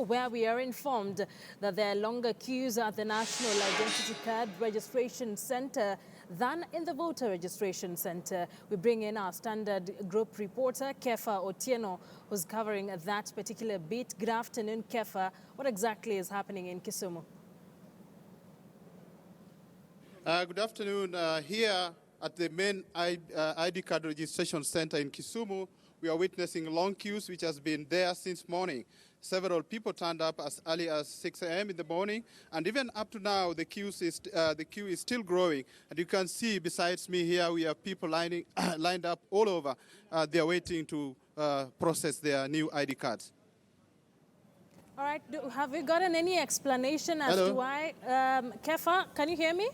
where we are informed that there are longer queues at the National Identity Card Registration Center than in the Voter Registration Center. We bring in our standard group reporter, Kefa Otieno, who's covering that particular beat. Good afternoon, Kefa. What exactly is happening in Kisumu? Good afternoon. Here at the main ID card registration center in Kisumu, we are witnessing long queues which has been there since morning. Several people turned up as early as 6 a.m. in the morning, and even up to now the queue is still growing. And you can see besides me here we have people lined up all over. They are waiting to process their new ID cards. All right. Have you gotten any explanation as to why? Kefa, can you hear me?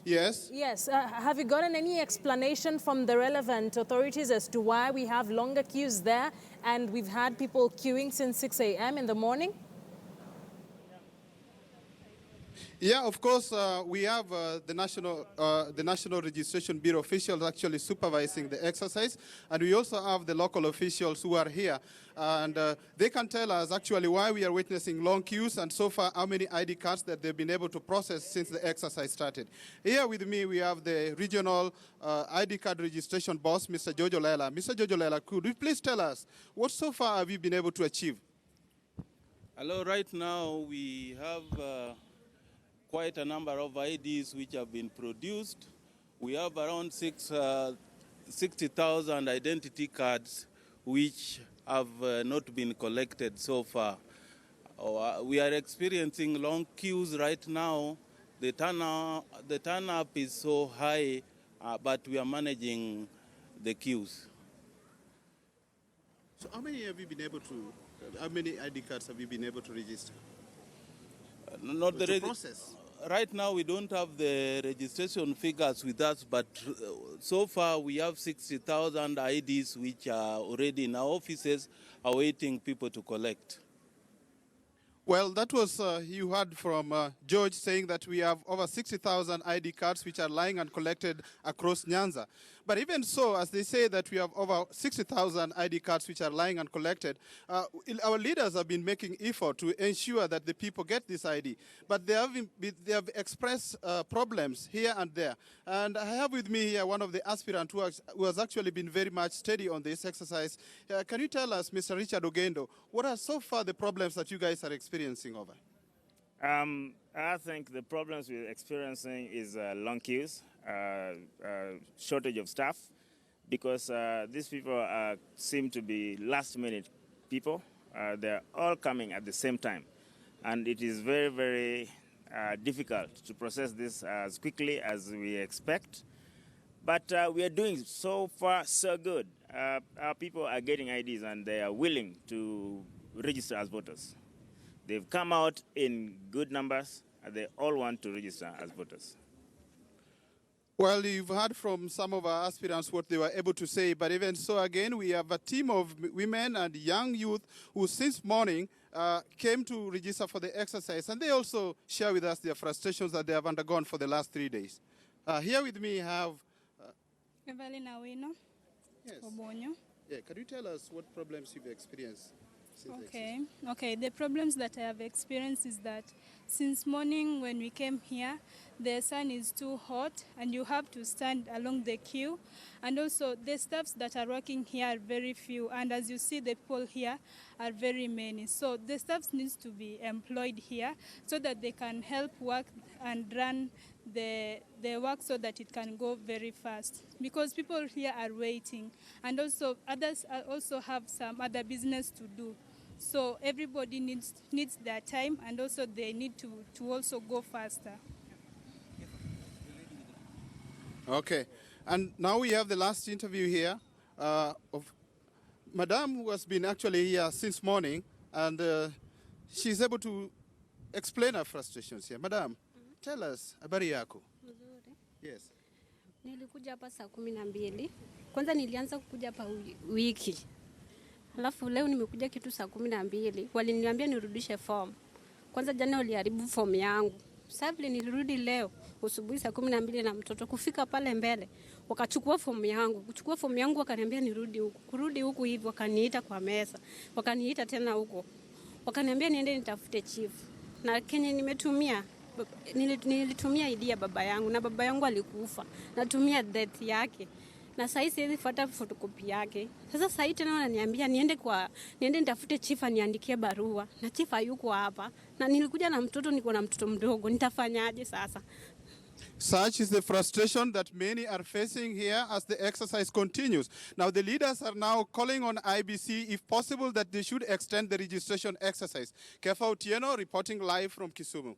Yes. Yes. Have you gotten any explanation from the relevant authorities as to why we have longer queues there and we've had people queuing since 6 a.m. in the morning? Yeah, of course, we have the National Registration Bureau officials actually supervising the exercise, and we also have the local officials who are here, and they can tell us actually why we are witnessing long queues and so far how many ID cards that they've been able to process since the exercise started. Here with me we have the regional ID card registration boss, Mr. Jojo Lela. Mr. Jojo Lela, could you please tell us what so far have you been able to achieve? Hello, right now we have quite a number of IDs which have been produced. We have around 60,000 identity cards which have not been collected so far. We are experiencing long queues right now. The turn up is so high, but we are managing the queues. So how many have you been able to, how many ID cards have you been able to register? Not the process. Right now we don't have the registration figures with us, but so far we have 60,000 IDs which are already in our offices awaiting people to collect. Well, that was, you heard from George saying that we have over 60,000 ID cards which are lying uncollected across Nyanza. But even so, as they say that we have over 60,000 ID cards which are lying uncollected, our leaders have been making effort to ensure that the people get this ID. But they have expressed problems here and there. And I have with me here one of the aspirants who has actually been very much steady on this exercise. Can you tell us, Mr. Richard Ogendo, what are so far the problems that you guys are experiencing over? I think the problems we're experiencing is long queues, shortage of staff, because these people seem to be last-minute people. They're all coming at the same time, and it is very, very difficult to process this as quickly as we expect. But we are doing so far so good. Our people are getting IDs, and they are willing to register as voters. They've come out in good numbers, and they all want to register as voters. Well, you've heard from some of our aspirants what they were able to say, but even so, again, we have a team of women and young youth who since morning came to register for the exercise, and they also share with us their frustrations that they have undergone for the last 3 days. Here with me have... Evelyn Awino. Yes. Obonyo. Yeah, can you tell us what problems you've experienced? Okay, the problems that I have experienced is that since morning when we came here, the sun is too hot and you have to stand along the queue. And also the staffs that are working here are very few. And as you see, the people here are very many. So the staffs needs to be employed here so that they can help work and run the work so that it can go very fast. Because people here are waiting. And also others also have some other business to do. So everybody needs their time, and also they need to also go faster. Okay, and now we have the last interview here of Madam, who has been actually here since morning, and she's able to explain her frustrations here. Madam, tell us, habari yako? Yes. Nilikuja hapa saa 12. Kwanza nilianza kukuja hapa wiki. Alafu leo nimekuja kitu saa 12. Waliniambia nirudishe form. Kwanza jana waliharibu form yangu. Sasa vile nilirudi leo, asubuhi saa 12 na mtoto. Kufika pale mbele wakachukua fomu yangu. Kuchukua fomu yangu wakaniambia nirudi huku. Kurudi huku hivi wakaniita kwa meza. Wakaniita tena huko. Wakaniambia niende nitafute chief. Na Kenya nimetumia nilitumia ID ya baba yangu na baba yangu alikufa. Natumia death yake. Na sasa siwezi fuata photocopy yake. Sasa tena wananiambia niende nitafute chief aniandikie barua. Na chief hayuko hapa. Na nilikuja na mtoto, niko na mtoto mdogo. Nitafanyaje sasa? Such is the frustration that many are facing here as the exercise continues. Now, the leaders are now calling on IBC, if possible, that they should extend the registration exercise. Kefa Otieno reporting live from Kisumu.